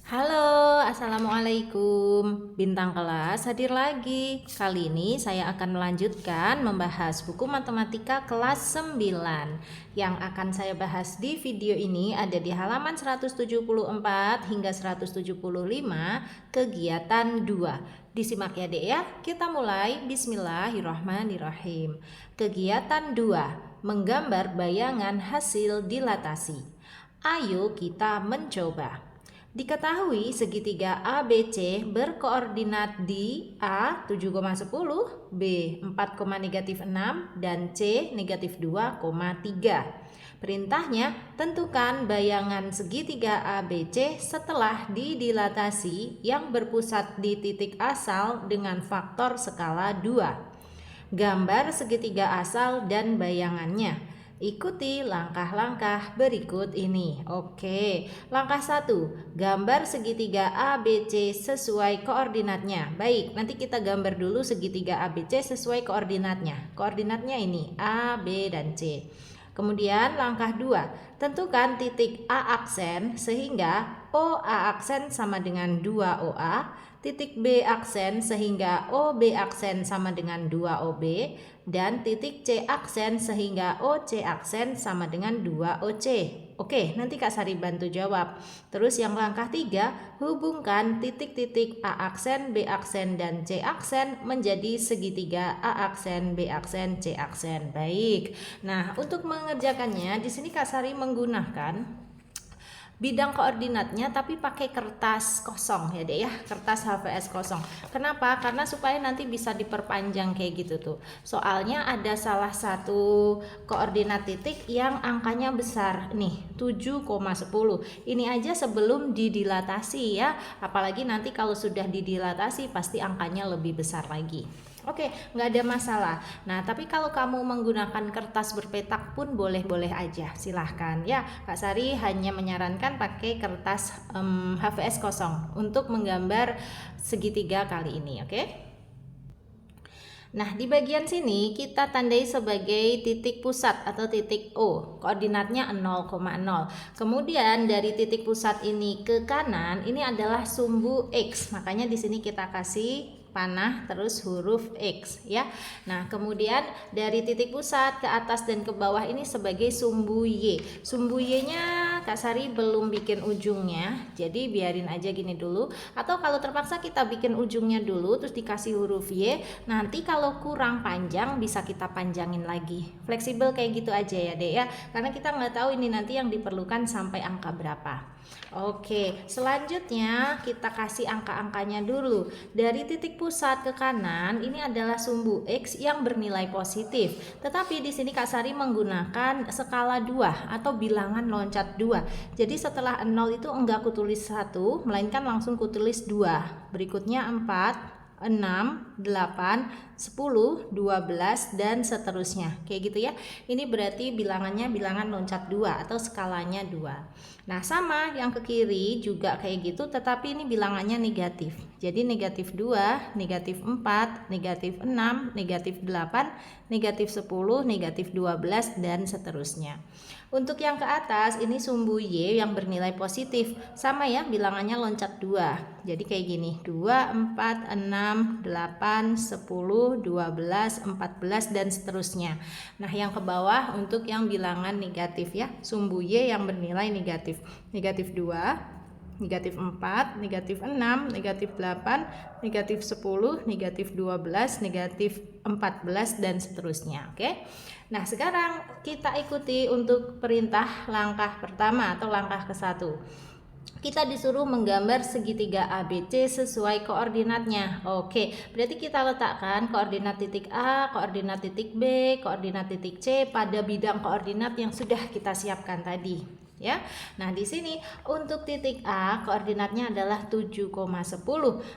Halo, Assalamualaikum. Bintang kelas hadir lagi. Kali ini saya akan melanjutkan membahas buku matematika kelas 9. Yang akan saya bahas di video ini ada di halaman 174 hingga 175, kegiatan 2. Disimak ya Dek ya. Kita mulai. Bismillahirrahmanirrahim. Kegiatan 2, menggambar bayangan hasil dilatasi. Ayo kita mencoba. Diketahui segitiga ABC berkoordinat di A 7,10, B 4,-6, dan C -2,3. Perintahnya, tentukan bayangan segitiga ABC setelah didilatasi yang berpusat di titik asal dengan faktor skala 2. Gambar segitiga asal dan bayangannya. Ikuti langkah-langkah berikut ini. Oke, langkah 1, gambar segitiga ABC sesuai koordinatnya. Baik, nanti kita gambar dulu segitiga ABC sesuai koordinatnya. Koordinatnya ini A, B, dan C. Kemudian langkah 2, tentukan titik A aksen sehingga OA aksen sama dengan 2OA, titik B aksen sehingga OB aksen sama dengan 2OB, dan titik C aksen sehingga OC aksen sama dengan 2OC. Oke, nanti Kak Sari bantu jawab. Terus yang langkah 3, hubungkan titik-titik A aksen, B aksen, dan C aksen menjadi segitiga A aksen, B aksen, C aksen. Baik. Nah, untuk mengerjakannya di sini Kak Sari menggunakan bidang koordinatnya tapi pakai kertas kosong ya Dek ya, kertas HVS kosong. Kenapa? Karena supaya nanti bisa diperpanjang kayak gitu tuh. Soalnya ada salah satu koordinat titik yang angkanya besar nih, 7,10. Ini aja sebelum didilatasi ya, apalagi nanti kalau sudah didilatasi pasti angkanya lebih besar lagi. Oke, nggak ada masalah. Nah, tapi kalau kamu menggunakan kertas berpetak pun boleh-boleh aja, silahkan ya. Kak Sari hanya menyarankan pakai kertas HVS kosong untuk menggambar segitiga kali ini, oke? Nah, di bagian sini kita tandai sebagai titik pusat atau titik O. Koordinatnya 0,0. Kemudian dari titik pusat ini ke kanan, ini adalah sumbu X. Makanya di sini kita kasih panah terus huruf X ya. Nah, kemudian dari titik pusat ke atas dan ke bawah ini sebagai sumbu Y. Sumbu Y-nya Kak Sari belum bikin ujungnya, jadi biarin aja gini dulu. Atau kalau terpaksa kita bikin ujungnya dulu terus dikasih huruf Y. Nanti kalau kurang panjang bisa kita panjangin lagi. Fleksibel kayak gitu aja ya Dek ya. Karena kita nggak tahu ini nanti yang diperlukan sampai angka berapa. Oke, selanjutnya kita kasih angka-angkanya dulu. Dari titik pusat ke kanan ini adalah sumbu X yang bernilai positif. Tetapi di sini Kak Sari menggunakan skala 2 atau bilangan loncat 2. Jadi setelah 0 itu enggak kutulis 1, melainkan langsung kutulis 2. Berikutnya 4, 6, 8, 10, 12, dan seterusnya. Kayak gitu ya. Ini berarti bilangannya bilangan loncat 2 atau skalanya 2. Nah, sama yang ke kiri juga kayak gitu, tetapi ini bilangannya negatif. Jadi negatif 2, negatif 4, negatif 6, negatif 8, negatif 10, negatif 12, dan seterusnya. Untuk yang ke atas ini sumbu Y yang bernilai positif. Sama ya, bilangannya loncat 2. Jadi kayak gini, 2, 4, 6, 8, 10, 12, 14, dan seterusnya. Nah, yang ke bawah untuk yang bilangan negatif ya, sumbu Y yang bernilai negatif. Negatif 2, negatif 4, negatif 6, negatif 8, negatif 10, negatif 12, negatif 14, dan seterusnya. Oke. Nah, sekarang kita ikuti untuk perintah langkah pertama atau langkah ke-1. Kita disuruh menggambar segitiga ABC sesuai koordinatnya. Oke, berarti kita letakkan koordinat titik A, koordinat titik B, koordinat titik C pada bidang koordinat yang sudah kita siapkan tadi. Ya, nah di sini untuk titik A koordinatnya adalah 7,10.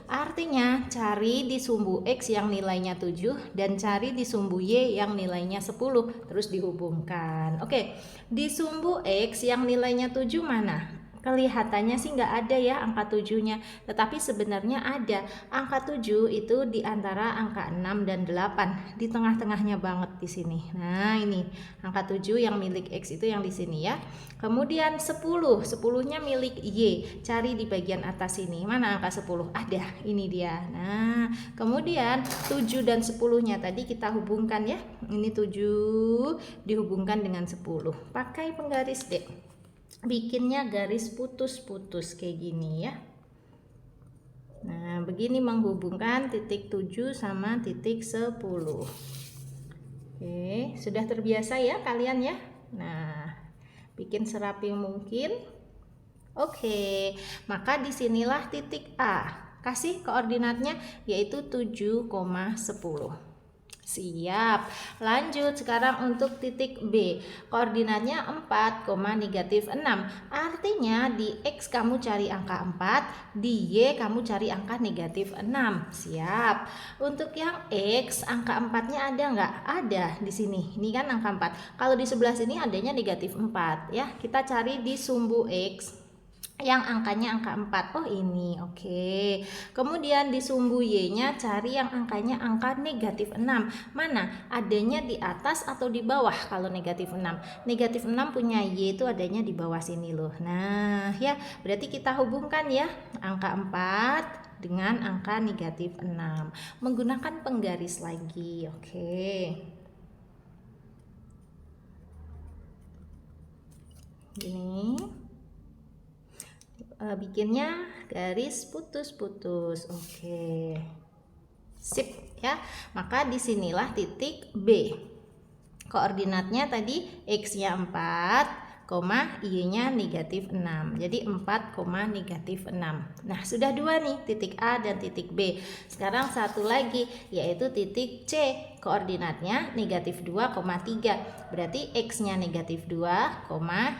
Artinya cari di sumbu X yang nilainya 7 dan cari di sumbu Y yang nilainya 10 terus dihubungkan. Oke, di sumbu X yang nilainya 7 mana? Kelihatannya sih nggak ada ya angka 7-nya, tetapi sebenarnya ada. Angka 7 itu di antara angka 6 dan 8, di tengah-tengahnya banget di sini. Nah, ini angka 7 yang milik X itu yang di sini ya. Kemudian 10, 10-nya milik Y. Cari di bagian atas ini. Mana angka 10? Ada, ini dia. Nah, kemudian 7 dan 10-nya tadi kita hubungkan ya. Ini 7 dihubungkan dengan 10. Pakai penggaris deh. Bikinnya garis putus-putus kayak gini ya. Nah, begini menghubungkan titik 7 sama titik 10. Oke, sudah terbiasa ya kalian ya. Nah, bikin serapi mungkin. Oke, maka disinilah titik A. Kasih koordinatnya yaitu 7,10. Siap. Lanjut sekarang untuk titik B. Koordinatnya 4, -6. Artinya di X kamu cari angka 4, di Y kamu cari angka -6. Siap. Untuk yang X, angka 4-nya ada nggak? Ada di sini. Ini kan angka 4. Kalau di sebelah sini adanya -4 ya. Kita cari di sumbu X yang angkanya angka 4. Oh ini, oke. Kemudian di sumbu Y-nya cari yang angkanya angka -6. Mana? Adanya di atas atau di bawah kalau -6? -6 punya Y itu adanya di bawah sini loh. Nah, ya, berarti kita hubungkan ya angka 4 dengan angka -6 menggunakan penggaris lagi. Oke. Gini. Bikinnya garis putus-putus. Oke. Sip ya. Maka disinilah titik B. Koordinatnya tadi X-nya 4, Y-nya -6. Jadi 4, -6. Nah, sudah dua nih, titik A dan titik B. Sekarang satu lagi yaitu titik C. Koordinatnya -2,3. Berarti X-nya -2,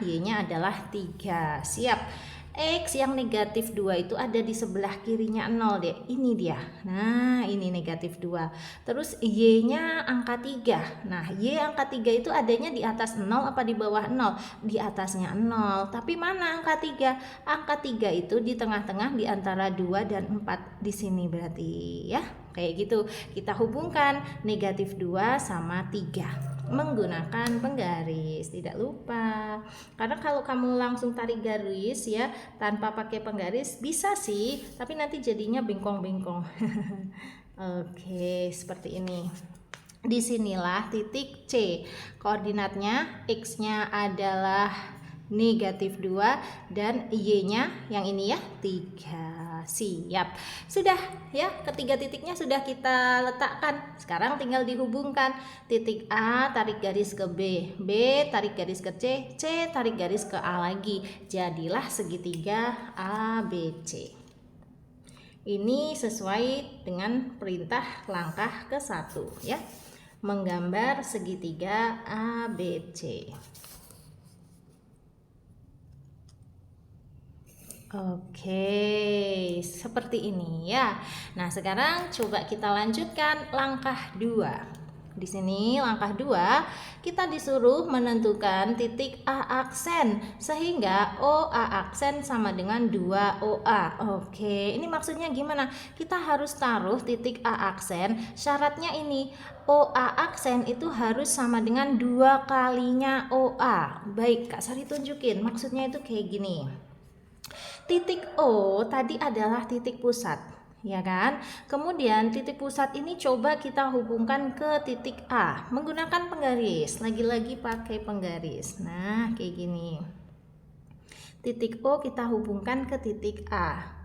Y-nya adalah 3. Siap. X yang -2 itu ada di sebelah kirinya 0 deh. Ini dia. Nah, ini -2. Terus Y-nya angka 3. Nah, Y angka 3 itu adanya di atas 0 apa di bawah 0? Di atasnya 0. Tapi mana angka 3? Angka 3 itu di tengah-tengah di antara 2 dan 4 di sini berarti ya. Kayak gitu. Kita hubungkan -2 sama 3. Menggunakan penggaris, tidak lupa. Karena kalau kamu langsung tarik garis ya tanpa pakai penggaris bisa sih, tapi nanti jadinya bengkong-bengkong. Oke, seperti ini. Disinilah titik C. Koordinatnya X-nya adalah -2 dan Y-nya yang ini ya 3. Siap. Sudah ya, ketiga titiknya sudah kita letakkan. Sekarang tinggal dihubungkan. Titik A tarik garis ke B, B tarik garis ke C, C tarik garis ke A lagi. Jadilah segitiga ABC. Ini sesuai dengan perintah langkah ke-1 ya. Menggambar segitiga ABC. Oke, seperti ini ya. Nah, sekarang coba kita lanjutkan langkah 2. Di sini langkah 2 kita disuruh menentukan titik A aksen sehingga OA aksen sama dengan 2OA. Oke, ini maksudnya gimana? Kita harus taruh titik A aksen. Syaratnya ini OA aksen itu harus sama dengan 2 kalinya OA. Baik, Kak Sari tunjukin. Maksudnya itu kayak gini. Titik O tadi adalah titik pusat, ya kan? Kemudian titik pusat ini coba kita hubungkan ke titik A menggunakan penggaris. Lagi-lagi pakai penggaris. Nah, kayak gini. Titik O kita hubungkan ke titik A.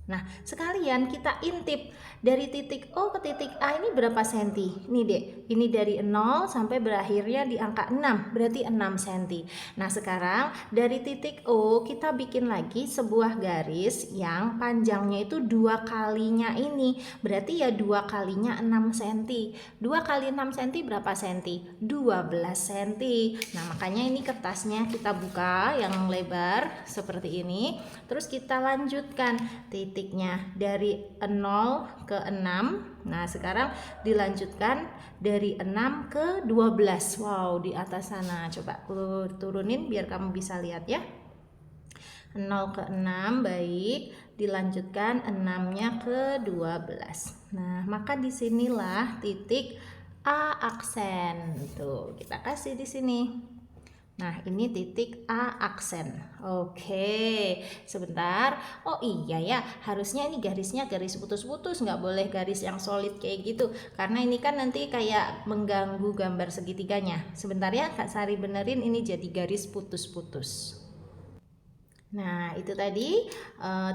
Nah, sekalian kita intip dari titik O ke titik A ini berapa senti? Ini deh, ini dari 0 sampai berakhirnya di angka 6, berarti 6 senti. Nah, sekarang dari titik O kita bikin lagi sebuah garis yang panjangnya itu 2 kalinya ini. Berarti ya 2 kalinya 6 senti. 2 kali 6 senti berapa senti? 12 senti. Nah, makanya ini kertasnya kita buka yang lebar seperti ini. Terus kita lanjutkan titiknya dari 0 ke 6. Nah, sekarang dilanjutkan dari 6 ke 12. Wow, di atas sana. Coba aku turunin biar kamu bisa lihat ya. 0 ke 6, baik. Dilanjutkan 6-nya ke 12. Nah, maka disinilah titik A aksen. Tuh, kita kasih di sini. Nah, ini titik A aksen. Oke, sebentar. Oh iya ya, harusnya ini garisnya garis putus-putus, nggak boleh garis yang solid kayak gitu. Karena ini kan nanti kayak mengganggu gambar segitiganya. Sebentar ya, Kak Sari benerin ini jadi garis putus-putus. Nah, itu tadi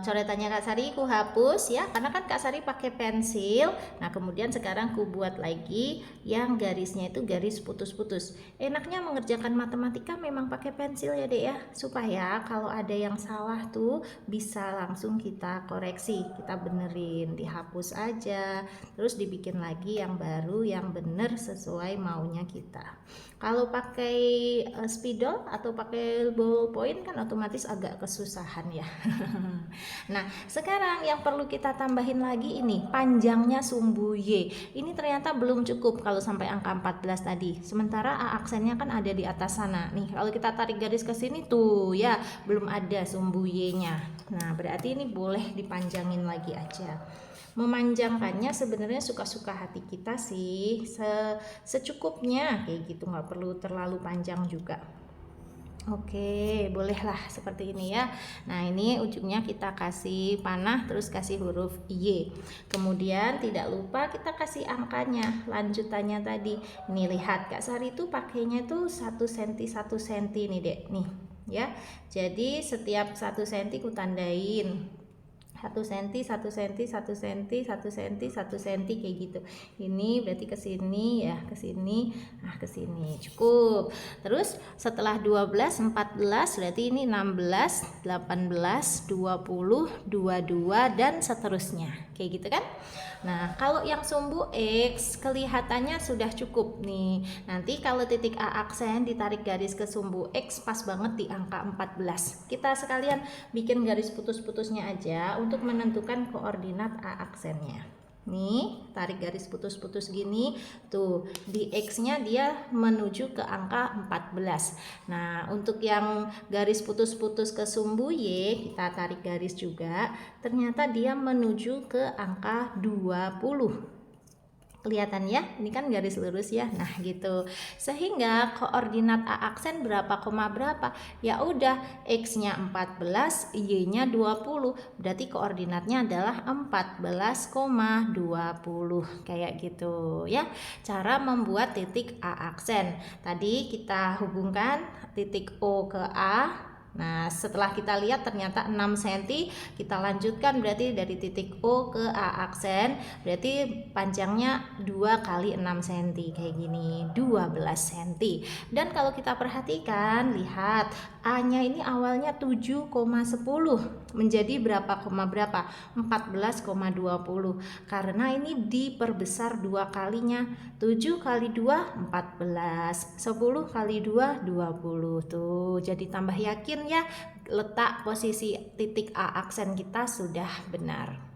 coretannya Kak Sari ku hapus ya, karena kan Kak Sari pakai pensil. Nah, kemudian sekarang ku buat lagi yang garisnya itu garis putus-putus. Enaknya mengerjakan matematika memang pakai pensil ya, Dek ya, supaya kalau ada yang salah tuh bisa langsung kita koreksi, kita benerin, dihapus aja, terus dibikin lagi yang baru yang bener sesuai maunya kita. Kalau pakai spidol atau pakai ballpoint kan otomatis agak kesusahan ya. Nah, sekarang yang perlu kita tambahin lagi ini panjangnya sumbu Y. Ini ternyata belum cukup kalau sampai angka 14 tadi. Sementara A aksennya kan ada di atas sana. Nih, kalau kita tarik garis ke sini tuh ya, belum ada sumbu Y-nya. Nah, berarti ini boleh dipanjangin lagi aja. Memanjangkannya sebenarnya suka-suka hati kita sih, secukupnya kayak gitu, nggak perlu terlalu panjang juga. Oke, bolehlah seperti ini ya. Nah, ini ujungnya kita kasih panah, terus kasih huruf Y. Kemudian tidak lupa kita kasih angkanya, lanjutannya tadi. Nih lihat, Kak Sari tuh pakainya tuh 1 cm 1 cm nih, Dek. Nih, ya. Jadi setiap 1 cm ku tandain 1 cm, 1 cm, 1 cm, 1 cm, 1 cm kayak gitu. Ini berarti ke sini ya, ke sini, nah ke sini. Cukup. Terus setelah 12, 14 berarti ini 16, 18, 20, 22 dan seterusnya. Kayak gitu kan? Nah, kalau yang sumbu X kelihatannya sudah cukup nih. Nanti kalau titik A aksen ditarik garis ke sumbu X pas banget di angka 14. Kita sekalian bikin garis putus-putusnya aja untuk menentukan koordinat A aksennya. Nih, tarik garis putus-putus gini. Tuh, di X-nya dia menuju ke angka 14. Nah, untuk yang garis putus-putus ke sumbu Y, kita tarik garis juga. Ternyata dia menuju ke angka 20. Kelihatan ya, ini kan garis lurus ya. Nah, gitu. Sehingga koordinat A aksen berapa koma berapa? Ya udah, X-nya 14, Y-nya 20. Berarti koordinatnya adalah 14,20. Kayak gitu ya. Cara membuat titik A aksen. Tadi kita hubungkan titik O ke A. Nah, setelah kita lihat ternyata 6 cm, kita lanjutkan berarti dari titik O ke A aksen, berarti panjangnya 2 kali 6 cm kayak gini, 12 cm. Dan kalau kita perhatikan, lihat A-nya ini awalnya 7,10 menjadi berapa koma berapa? 14,20. Karena ini diperbesar 2 kalinya. 7 kali 2 14, 10 kali 2 20. Tuh, jadi tambah yakin ya, letak posisi titik A aksen kita sudah benar.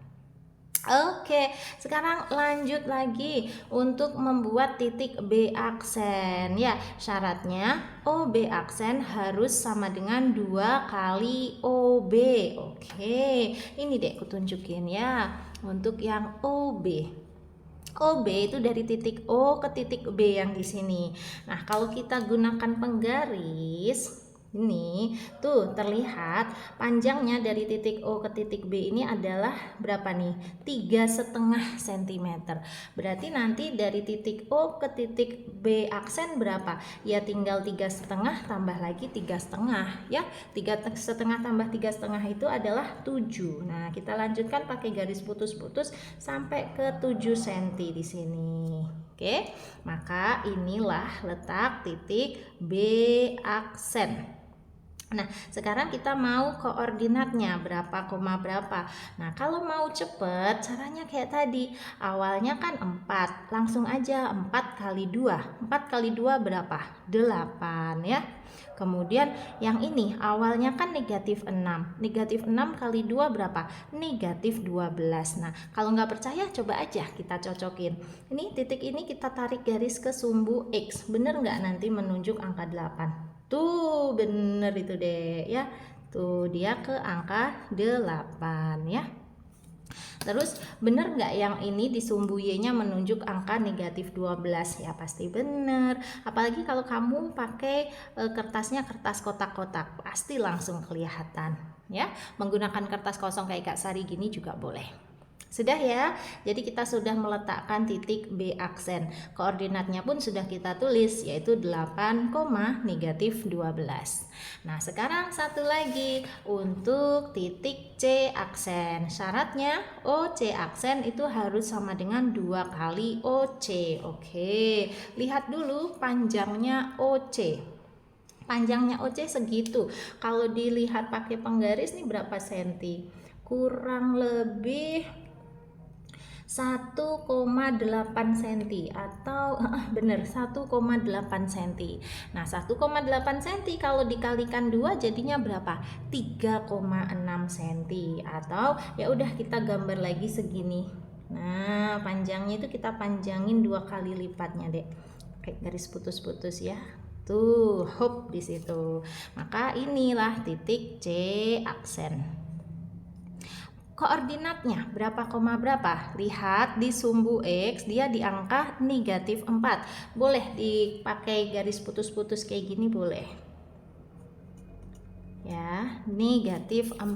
Oke, sekarang lanjut lagi untuk membuat titik B aksen. Ya, syaratnya OB aksen harus sama dengan 2 kali OB. Oke, ini deh aku tunjukin ya untuk yang OB. OB itu dari titik O ke titik B yang di sini. Nah, kalau kita gunakan penggaris ini tuh terlihat panjangnya dari titik O ke titik B ini adalah berapa nih? 3,5 cm. Berarti nanti dari titik O ke titik B aksen berapa? Ya tinggal 3,5 tambah lagi 3,5 ya. 3,5 tambah 3,5 itu adalah 7. Nah, kita lanjutkan pakai garis putus-putus sampai ke 7 cm di sini. Oke, maka inilah letak titik B aksen. Nah, sekarang kita mau koordinatnya berapa koma berapa. Nah, kalau mau cepet caranya kayak tadi. Awalnya kan 4, langsung aja 4 kali 2. 4 kali 2 berapa? 8 ya. Kemudian yang ini awalnya kan negatif 6. Negatif 6 kali 2 berapa? Negatif 12. Nah, kalau nggak percaya coba aja kita cocokin. Ini titik ini kita tarik garis ke sumbu X. Bener nggak nanti menunjuk angka 8? Tuh bener itu deh ya. Tuh, dia ke angka 8 ya. Terus benar nggak yang ini di sumbu Y-nya menunjuk angka negatif 12? Ya pasti benar. Apalagi kalau kamu pakai kertasnya kertas kotak-kotak, pasti langsung kelihatan ya. Menggunakan kertas kosong kayak Kak Sari gini juga boleh. Sudah ya, jadi kita sudah meletakkan titik B aksen. Koordinatnya pun sudah kita tulis, yaitu 8, negatif 12. Nah sekarang satu lagi untuk titik C aksen. Syaratnya OC aksen itu harus sama dengan 2 kali OC. Oke, lihat dulu panjangnya OC. Panjangnya OC segitu. Kalau dilihat pakai penggaris nih berapa senti? Kurang lebih 1,8 cm atau bener 1,8 cm. Nah 1,8 cm kalau dikalikan 2 jadinya berapa? 3,6 cm. Atau ya udah kita gambar lagi segini. Nah panjangnya itu kita panjangin 2 kali lipatnya deh, kayak garis putus-putus ya. Tuh, hop di situ. Maka inilah titik C aksen. Koordinatnya berapa koma berapa? Lihat di sumbu X dia di angka negatif 4. Boleh dipakai garis putus-putus kayak gini boleh. Ya, negatif 4.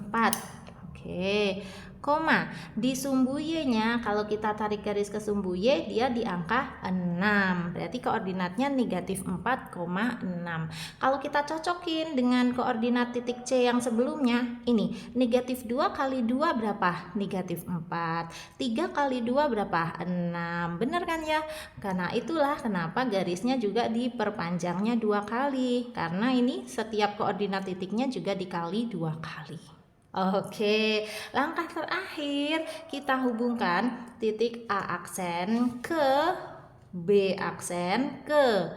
Oke. Koma di sumbu Y-nya kalau kita tarik garis ke sumbu Y dia di angka 6, berarti koordinatnya negatif 4,6. Kalau kita cocokin dengan koordinat titik C yang sebelumnya, ini negatif 2 kali 2 berapa? Negatif 4. 3 kali 2 berapa? 6. Bener kan ya? Karena itulah kenapa garisnya juga diperpanjangnya 2 kali, karena ini setiap koordinat titiknya juga dikali 2 kali. Oke, langkah terakhir kita hubungkan titik A aksen ke B aksen ke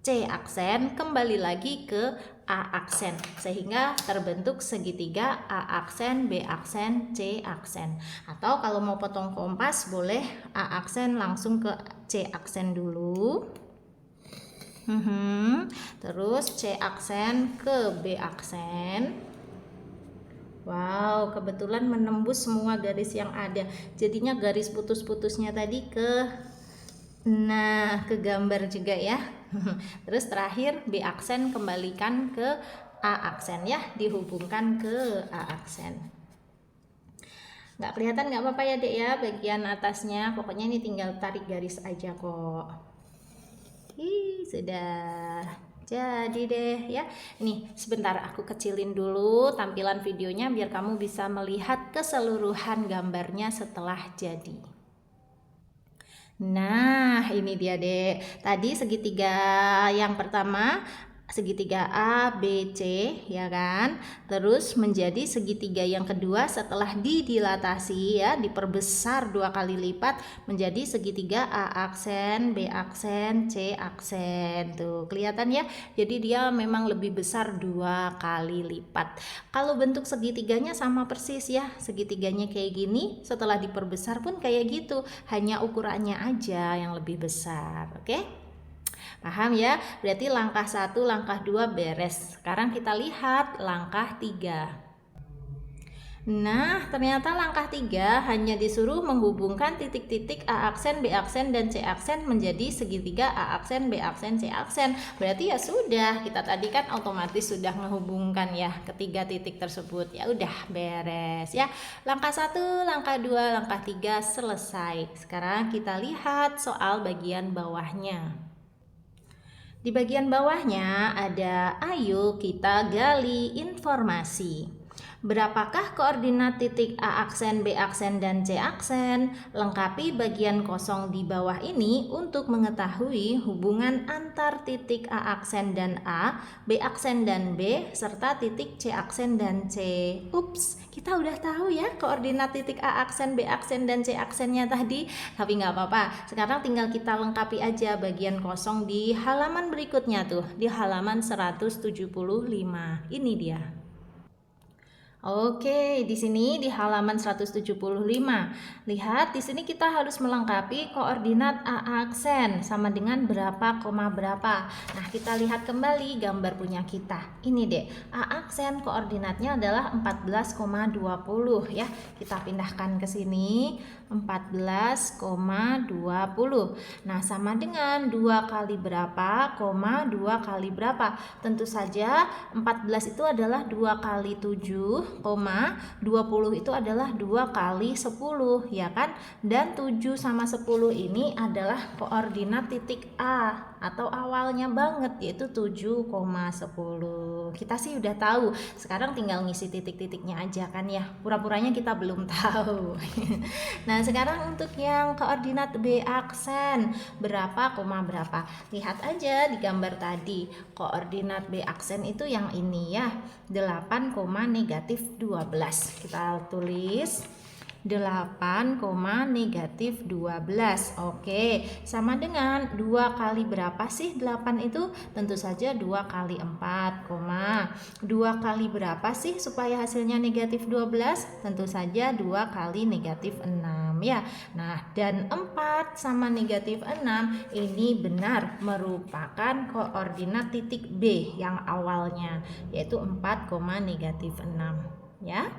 C aksen, kembali lagi ke A aksen, sehingga terbentuk segitiga A aksen, B aksen, C aksen. Atau kalau mau potong kompas boleh A aksen langsung ke C aksen dulu, terus C aksen ke B aksen. Wow, kebetulan menembus semua garis yang ada. Jadinya garis putus-putusnya tadi ke gambar juga ya. Terus terakhir B aksen kembalikan ke A aksen ya, dihubungkan ke A aksen. Nggak kelihatan nggak apa-apa ya Dek ya bagian atasnya. Pokoknya ini tinggal tarik garis aja kok. Sudah jadi deh ya. Nih sebentar aku kecilin dulu tampilan videonya biar kamu bisa melihat keseluruhan gambarnya setelah jadi. Nah ini dia deh, tadi segitiga yang pertama segitiga A, B, C ya kan, terus menjadi segitiga yang kedua setelah didilatasi ya, diperbesar 2 kali lipat menjadi segitiga A aksen, B aksen, C aksen. Tuh kelihatan ya, jadi dia memang lebih besar 2 kali lipat. Kalau bentuk segitiganya sama persis ya, segitiganya kayak gini, setelah diperbesar pun kayak gitu, hanya ukurannya aja yang lebih besar. Oke? Paham ya? Berarti langkah 1, langkah 2 beres. Sekarang kita lihat langkah 3. Nah, ternyata langkah 3 hanya disuruh menghubungkan titik-titik A aksen, B aksen, dan C aksen menjadi segitiga A aksen, B aksen, C aksen. Berarti ya sudah, kita tadi kan otomatis sudah menghubungkan ya ketiga titik tersebut. Ya udah beres ya. Langkah 1, langkah 2, langkah 3 selesai. Sekarang kita lihat soal bagian bawahnya. Di bagian bawahnya ada ayo kita gali informasi. Berapakah koordinat titik A aksen, B aksen, dan C aksen? Lengkapi bagian kosong di bawah ini untuk mengetahui hubungan antar titik A aksen dan A, B aksen dan B, serta titik C aksen dan C. Ups, kita udah tahu ya koordinat titik A aksen, B aksen, dan C aksennya tadi. Tapi nggak apa-apa, sekarang tinggal kita lengkapi aja bagian kosong di halaman berikutnya tuh, di halaman 175. Ini dia. Oke, di sini di halaman 175. Lihat, di sini kita harus melengkapi koordinat A aksen sama dengan berapa, koma berapa. Nah, kita lihat kembali gambar punya kita. Ini deh, A aksen koordinatnya adalah 14,20 ya. Kita pindahkan ke sini, 14,20. Nah, sama dengan 2 kali berapa, koma 2 kali berapa. Tentu saja 14 itu adalah 2 kali 7, 20 itu adalah 2 kali 10 ya kan, dan 7 sama 10 ini adalah koordinat titik A atau awalnya banget, yaitu 7,10. Kita sih udah tahu, sekarang tinggal ngisi titik-titiknya aja kan ya, pura-puranya kita belum tahu. Nah, sekarang untuk yang koordinat B aksen berapa, koma berapa, lihat aja di gambar tadi. Koordinat B aksen itu yang ini ya, 8, negatif 12. Kita tulis 8, negatif 12. Oke, sama dengan 2 kali berapa sih 8 itu? Tentu saja 2 kali 4, 2 kali berapa sih supaya hasilnya negatif 12? Tentu saja 2 kali negatif 6 ya. Nah, dan 4 sama negatif 6 ini benar merupakan koordinat titik B yang awalnya, yaitu 4, negatif 6 ya.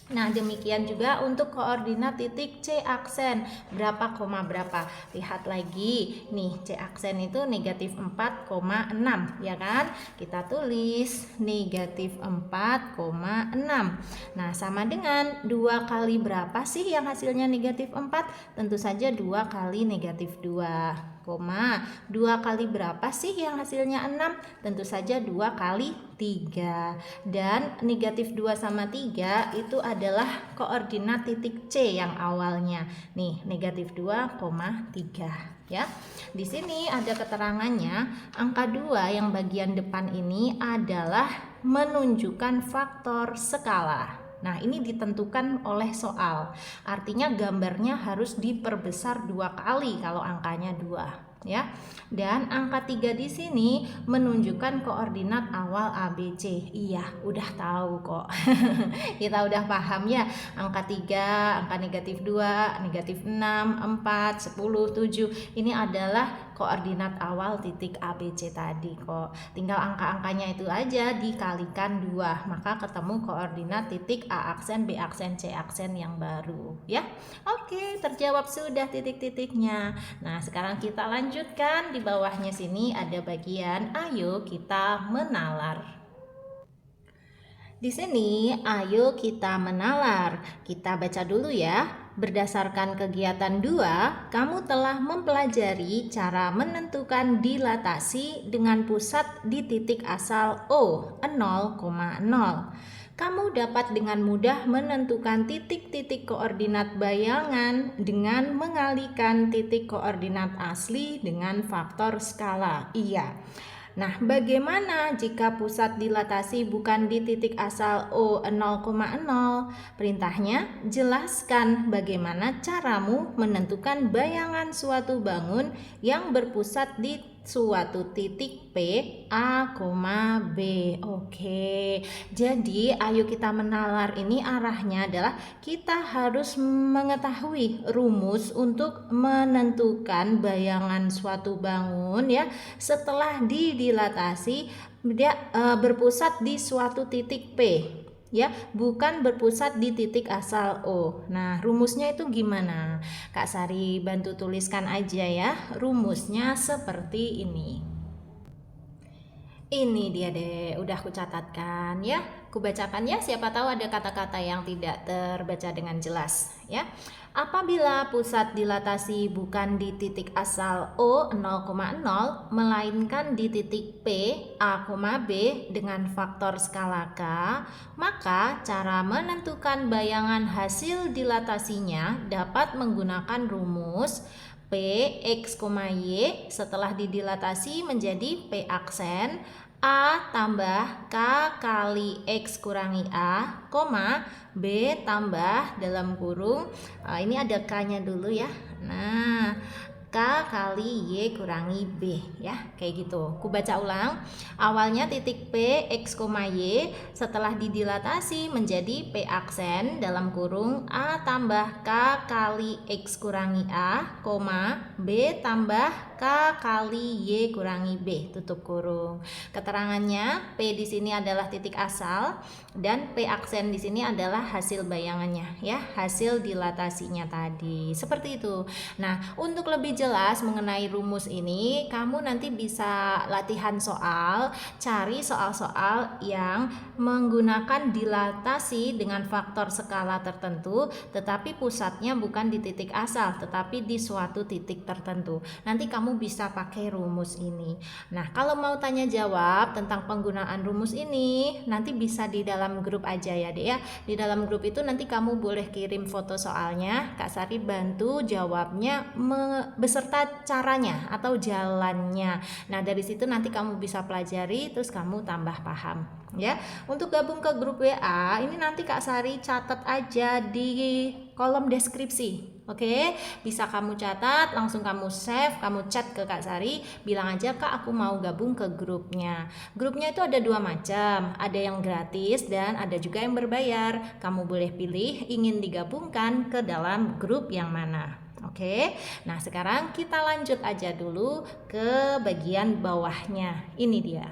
Nah, demikian juga untuk koordinat titik C aksen berapa, koma berapa. Lihat lagi nih, C aksen itu negatif 4,6 ya kan. Kita tulis negatif 4,6. Nah, sama dengan 2 kali berapa sih yang hasilnya negatif 4? Tentu saja 2 kali negatif 2. 2 kali berapa sih yang hasilnya 6? Tentu saja 2 kali 3. Dan negatif 2 sama 3 itu adalah koordinat titik C yang awalnya. Nih, negatif 2,3 ya. Di sini ada keterangannya, angka 2 yang bagian depan ini adalah menunjukkan faktor skala. Nah, ini ditentukan oleh soal. Artinya gambarnya harus diperbesar 2 kali kalau angkanya 2 ya. Dan angka 3 di sini menunjukkan koordinat awal ABC. Iya, udah tahu kok. Kita udah paham ya. Angka 3, angka negatif 2, negatif 6, 4, 10, 7. Ini adalah koordinat awal titik ABC tadi kok. Tinggal angka-angkanya itu aja dikalikan 2, maka ketemu koordinat titik A aksen, B aksen, C aksen yang baru ya. Oke, terjawab sudah titik-titiknya. Nah, sekarang kita lanjutkan. Di bawahnya sini ada bagian ayo kita menalar. Di sini, ayo kita menalar. Kita baca dulu ya. Berdasarkan kegiatan 2, kamu telah mempelajari cara menentukan dilatasi dengan pusat di titik asal O, 0,0. Kamu dapat dengan mudah menentukan titik-titik koordinat bayangan dengan mengalihkan titik koordinat asli dengan faktor skala. Iya. Nah, bagaimana jika pusat dilatasi bukan di titik asal O 0,0? Perintahnya, jelaskan bagaimana caramu menentukan bayangan suatu bangun yang berpusat di suatu titik P, A, B. Oke, jadi ayo kita menalar ini arahnya adalah kita harus mengetahui rumus untuk menentukan bayangan suatu bangun ya setelah didilatasi dia berpusat di suatu titik P ya, bukan berpusat di titik asal O. Nah, rumusnya itu gimana? Kak Sari bantu tuliskan aja ya. Rumusnya seperti ini. Ini dia deh, udah aku catatkan ya. Kubacakan ya, siapa tahu ada kata-kata yang tidak terbaca dengan jelas ya. Apabila pusat dilatasi bukan di titik asal O 0,0 melainkan di titik P, A, B dengan faktor skala K, maka cara menentukan bayangan hasil dilatasinya dapat menggunakan rumus P, X, Y setelah didilatasi menjadi P aksen A tambah K kali X kurangi A, B tambah dalam kurung, ini ada K nya dulu ya. Nah, K kali Y kurangi B, ya, kayak gitu. Ku baca ulang. Awalnya titik P, X, Y, setelah didilatasi menjadi P aksen dalam kurung A tambah K kali X kurangi A, B tambah K kali Y kurangi B, tutup kurung. Keterangannya, P di sini adalah titik asal dan P aksen di sini adalah hasil bayangannya, ya, hasil dilatasinya tadi. Seperti itu. Nah, untuk lebih jelas mengenai rumus ini, kamu nanti bisa latihan soal, cari soal-soal yang menggunakan dilatasi dengan faktor skala tertentu, tetapi pusatnya bukan di titik asal, tetapi di suatu titik tertentu. Nanti kamu bisa pakai rumus ini. Nah, kalau mau tanya jawab tentang penggunaan rumus ini, nanti bisa di dalam grup aja ya, Dek ya. Di dalam grup itu nanti kamu boleh kirim foto soalnya, Kak Sari bantu jawabnya beserta caranya atau jalannya. Nah, dari situ nanti kamu bisa pelajari, terus kamu tambah paham, ya. Untuk gabung ke grup WA, ini nanti Kak Sari catat aja di kolom deskripsi. Oke, bisa kamu catat, langsung kamu save, kamu chat ke Kak Sari, bilang aja, Kak, aku mau gabung ke grupnya. Grupnya itu ada dua macam, ada yang gratis dan ada juga yang berbayar. Kamu boleh pilih ingin digabungkan ke dalam grup yang mana. Oke, nah sekarang kita lanjut aja dulu ke bagian bawahnya. Ini dia.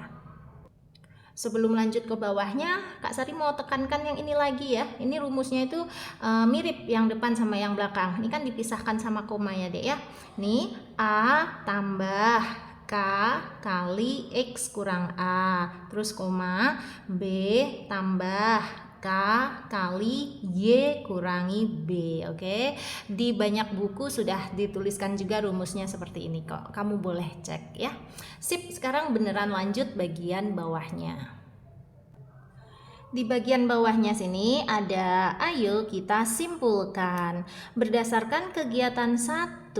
Sebelum lanjut ke bawahnya, Kak Sari mau tekankan yang ini lagi ya. Ini rumusnya itu mirip yang depan sama yang belakang. Ini kan dipisahkan sama koma ya, Dek ya. Nih, A tambah K kali X kurang A. Terus koma, B tambah K kali Y kurangi B. Oke, di banyak buku sudah dituliskan juga rumusnya seperti ini kok. Kamu boleh cek ya. Sip, sekarang beneran lanjut bagian bawahnya. Di bagian bawahnya sini ada ayo kita simpulkan. Berdasarkan kegiatan 1,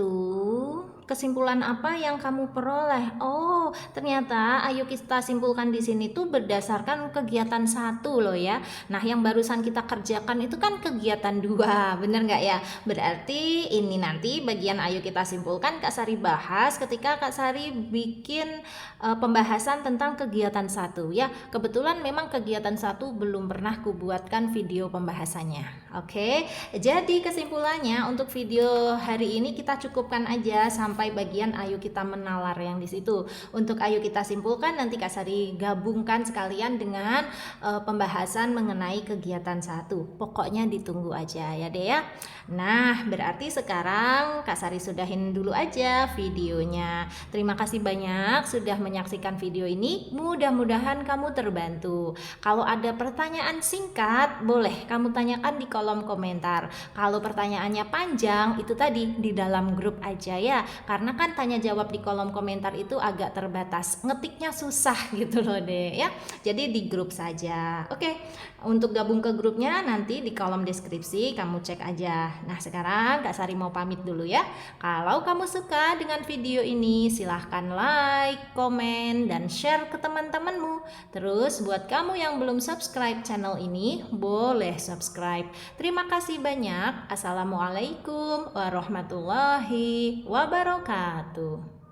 kesimpulan apa yang kamu peroleh? Oh, ternyata ayo kita simpulkan di sini tuh berdasarkan kegiatan 1 loh ya. Nah, yang barusan kita kerjakan itu kan kegiatan 2, bener nggak ya? Berarti ini nanti bagian ayo kita simpulkan Kak Sari bahas ketika Kak Sari bikin pembahasan tentang kegiatan 1 ya. Kebetulan memang kegiatan 1 belum pernah kubuatkan video pembahasannya. Oke, jadi kesimpulannya untuk video hari ini kita cukupkan aja sampai bagian ayo kita menalar yang di situ. Untuk ayo kita simpulkan nanti Kak Sari gabungkan sekalian dengan pembahasan mengenai kegiatan 1. Pokoknya ditunggu aja ya Dek ya. Nah, berarti sekarang Kak Sari sudahin dulu aja videonya. Terima kasih banyak sudah menyaksikan video ini. Mudah-mudahan kamu terbantu. Kalau ada pertanyaan singkat, boleh kamu tanyakan di kolom komentar. Kalau pertanyaannya panjang, itu tadi di dalam grup aja ya. Karena kan tanya jawab di kolom komentar itu agak terbatas. Ngetiknya susah gitu loh Dek ya. Jadi di grup saja. Oke, untuk gabung ke grupnya nanti di kolom deskripsi kamu cek aja. Nah, sekarang Kak Sari mau pamit dulu ya. Kalau kamu suka dengan video ini, silahkan like, komen, dan share ke teman-temanmu. Terus buat kamu yang belum subscribe channel ini, boleh subscribe. Terima kasih banyak. Assalamualaikum warahmatullahi wabarakatuh.